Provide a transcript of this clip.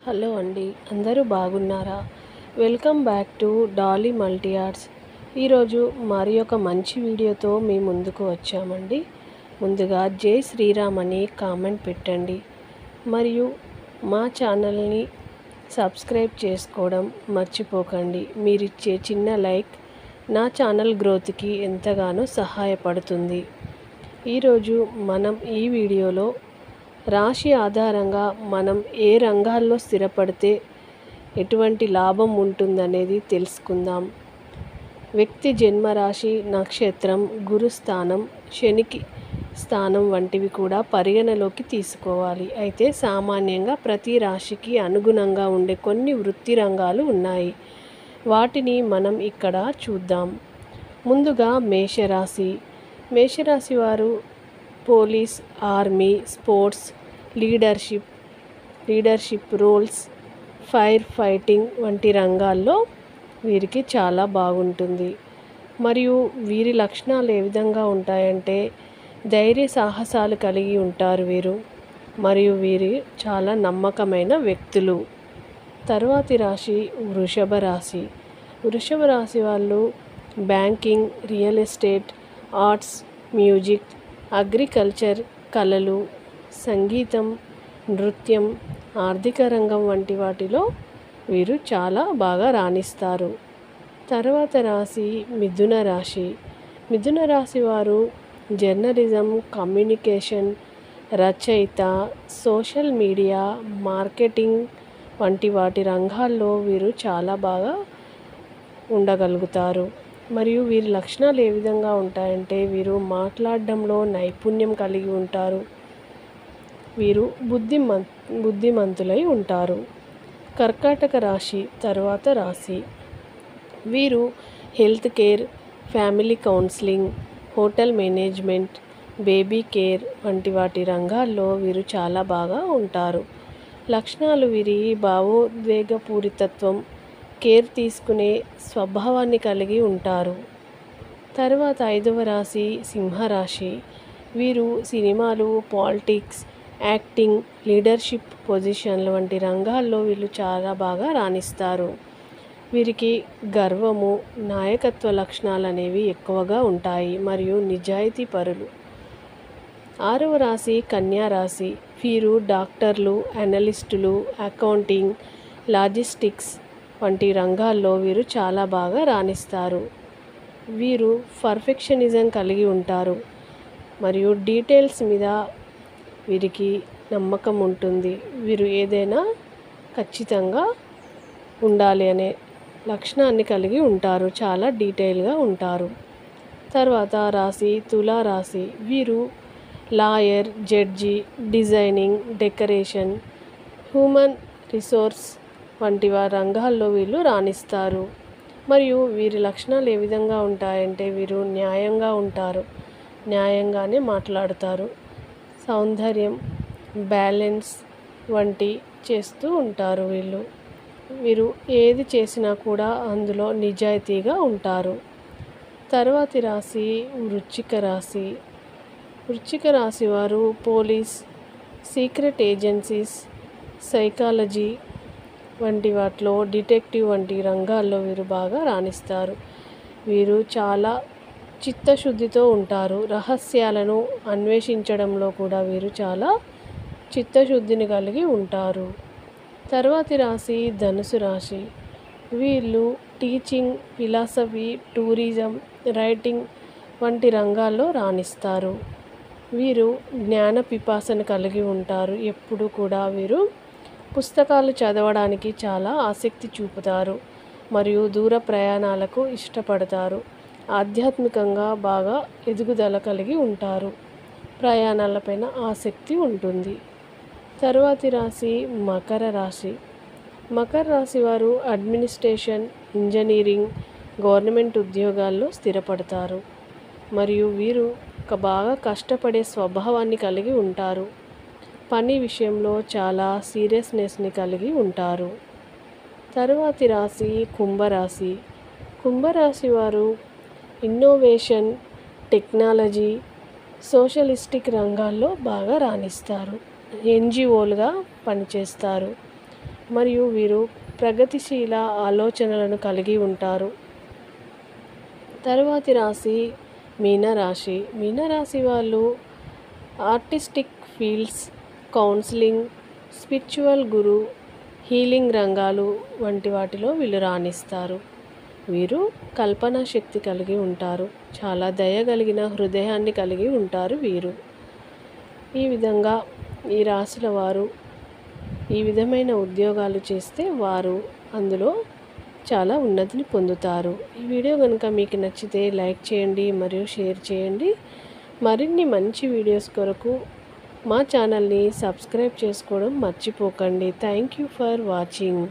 Hello అండి, అందరూ బాగున్నారా? Welcome back to Dolly multi arts. ఈరోజు మరి ఒక మంచి వీడియోతో మీ ముందుకు వచ్చామండి. ముందుగా జై శ్రీరామ్ అని కామెంట్ పెట్టండి, మరియు మా ఛానల్ని సబ్స్క్రైబ్ చేసుకోవడం మర్చిపోకండి. మీరిచ్చే చిన్న లైక్ నా ఛానల్ గ్రోత్కి ఎంతగానో సహాయపడుతుంది. ఈరోజు మనం ఈ వీడియోలో రాశి ఆధారంగా మనం ఏ రంగాల్లో స్థిరపడితే ఎటువంటి లాభం ఉంటుందనేది తెలుసుకుందాం. వ్యక్తి జన్మరాశి, నక్షత్రం, గురుస్థానం, శనికి స్థానం వంటివి కూడా పరిగణలోకి తీసుకోవాలి. అయితే సామాన్యంగా ప్రతి రాశికి అనుగుణంగా ఉండే కొన్ని వృత్తి రంగాలు ఉన్నాయి. వాటిని మనం ఇక్కడ చూద్దాం. ముందుగా మేషరాశి. మేషరాశి వారు police, army, sports, leadership roles, fire fighting వంటి రంగాల్లో వీరికి చాలా బాగుంటుంది. మరియు వీరి లక్షణాలు ఏ విధంగా ఉంటాయంటే ధైర్య సాహసాలు కలిగి ఉంటారు వీరు, మరియు వీరు చాలా నమ్మకమైన వ్యక్తులు. తర్వాతి రాశి వృషభ రాశి. వృషభ రాశి వాళ్ళు banking, real estate, arts, music, agriculture, కళలు, సంగీతం, నృత్యం, ఆర్థిక రంగం వంటి వాటిలో వీరు చాలా బాగా రాణిస్తారు. తర్వాత రాశి మిథున రాశి. మిథున రాశి వారు జర్నలిజం, కమ్యూనికేషన్, రచయిత, సోషల్ మీడియా, మార్కెటింగ్ వంటి వాటి రంగాల్లో వీరు చాలా బాగా ఉండగలుగుతారు. మరియు వీరి లక్షణాలు ఏ విధంగా ఉంటాయంటే వీరు మాట్లాడడంలో నైపుణ్యం కలిగి ఉంటారు. వీరు బుద్ధిమంతులై ఉంటారు. కర్కాటక రాశి తర్వాత రాశి. వీరు health care, family counselling, hotel management, baby care వంటి వాటి రంగాల్లో వీరు చాలా బాగా ఉంటారు. లక్షణాలు వీరి భావోద్వేగపూరితత్వం, కేర్ తీసుకునే స్వభావాన్ని కలిగి ఉంటారు. తర్వాత 5వ రాశి సింహరాశి. వీరు సినిమాలు, పాలిటిక్స్, యాక్టింగ్, లీడర్షిప్ పొజిషన్లు వంటి రంగాల్లో వీళ్ళు చాలా బాగా రాణిస్తారు. వీరికి గర్వము, నాయకత్వ లక్షణాలు అనేవి ఎక్కువగా ఉంటాయి, మరియు నిజాయితీ పరులు. 6వ రాశి కన్యా రాశి. వీరు డాక్టర్లు, అనలిస్టులు, అకౌంటింగ్, లాజిస్టిక్స్ వంటి రంగాల్లో వీరు చాలా బాగా రాణిస్తారు. వీరు పర్ఫెక్షనిజం కలిగి ఉంటారు, మరియు డీటెయిల్స్ మీద వీరికి నమ్మకం ఉంటుంది. వీరు ఏదైనా ఖచ్చితంగా ఉండాలి అనే లక్షణాన్ని కలిగి ఉంటారు, చాలా డీటెయిల్గా ఉంటారు. తర్వాత రాశి తులా రాశి. వీరు lawyer, judge, designing, decoration, human resource వంటి రంగాల్లో వీళ్ళు రాణిస్తారు. మరియు వీరి లక్షణాలు ఏ విధంగా ఉంటాయంటే వీరు న్యాయంగా ఉంటారు, న్యాయంగానే మాట్లాడతారు. సౌందర్యం, బ్యాలెన్స్ వంటి చేస్తూ ఉంటారు. వీరు ఏది చేసినా కూడా అందులో నిజాయితీగా ఉంటారు. తర్వాతి రాశి వృశ్చిక రాశి. వృశ్చిక రాశి వారు పోలీస్, సీక్రెట్ ఏజెన్సీస్, సైకాలజీ వంటి వాటిలో, డిటెక్టివ్ వంటి రంగాల్లో వీరు బాగా రాణిస్తారు. వీరు చాలా చిత్తశుద్ధితో ఉంటారు. రహస్యాలను అన్వేషించడంలో కూడా వీరు చాలా చిత్తశుద్ధిని కలిగి ఉంటారు. తర్వాతి రాశి ధనుసు రాశి. వీళ్ళు టీచింగ్, ఫిలాసఫీ, టూరిజం, రైటింగ్ వంటి రంగాల్లో రాణిస్తారు. వీరు జ్ఞాన పిపాసను కలిగి ఉంటారు. ఎప్పుడు కూడా వీరు పుస్తకాలు చదవడానికి చాలా ఆసక్తి చూపుతారు, మరియు దూర ప్రయాణాలకు ఇష్టపడతారు. ఆధ్యాత్మికంగా బాగా ఎదుగుదల కలిగి ఉంటారు. ప్రయాణాలపైన ఆసక్తి ఉంటుంది. తరువాతి రాశి మకర రాశి. మకర రాశి వారు అడ్మినిస్ట్రేషన్, ఇంజనీరింగ్, గవర్నమెంట్ ఉద్యోగాల్లో స్థిరపడతారు, మరియు వీరు బాగా కష్టపడే స్వభావాన్ని కలిగి ఉంటారు. పని విషయంలో చాలా సీరియస్నెస్ని కలిగి ఉంటారు. తరువాతి రాశి కుంభరాశి. కుంభరాశి వారు ఇన్నోవేషన్, టెక్నాలజీ, సోషలిస్టిక్ రంగాల్లో బాగా రాణిస్తారు. ఎన్జిఓలుగా పనిచేస్తారు. మరియు వీరు ప్రగతిశీల ఆలోచనలను కలిగి ఉంటారు. తరువాతి రాశి మీనరాశి. మీనరాశి వాళ్ళు ఆర్టిస్టిక్ ఫీల్డ్స్, కౌన్సిలింగ్, స్పిరిచువల్ గురు, హీలింగ్ రంగాలు వంటి వాటిలో వీళ్ళు రాణిస్తారు. వీరు కల్పనా శక్తి కలిగి ఉంటారు. చాలా దయగలిగిన హృదయాన్ని కలిగి ఉంటారు వీరు. ఈ విధంగా ఈ రాశుల వారు ఈ విధమైన ఉద్యోగాలు చేస్తే వారు అందులో చాలా ఉన్నతిని పొందుతారు. ఈ వీడియో కనుక మీకు నచ్చితే లైక్ చేయండి మరియు షేర్ చేయండి. మరిన్ని మంచి వీడియోస్ కొరకు మా ఛానల్ని సబ్స్క్రైబ్ చేసుకోవడం మర్చిపోకండి. Thank you for watching.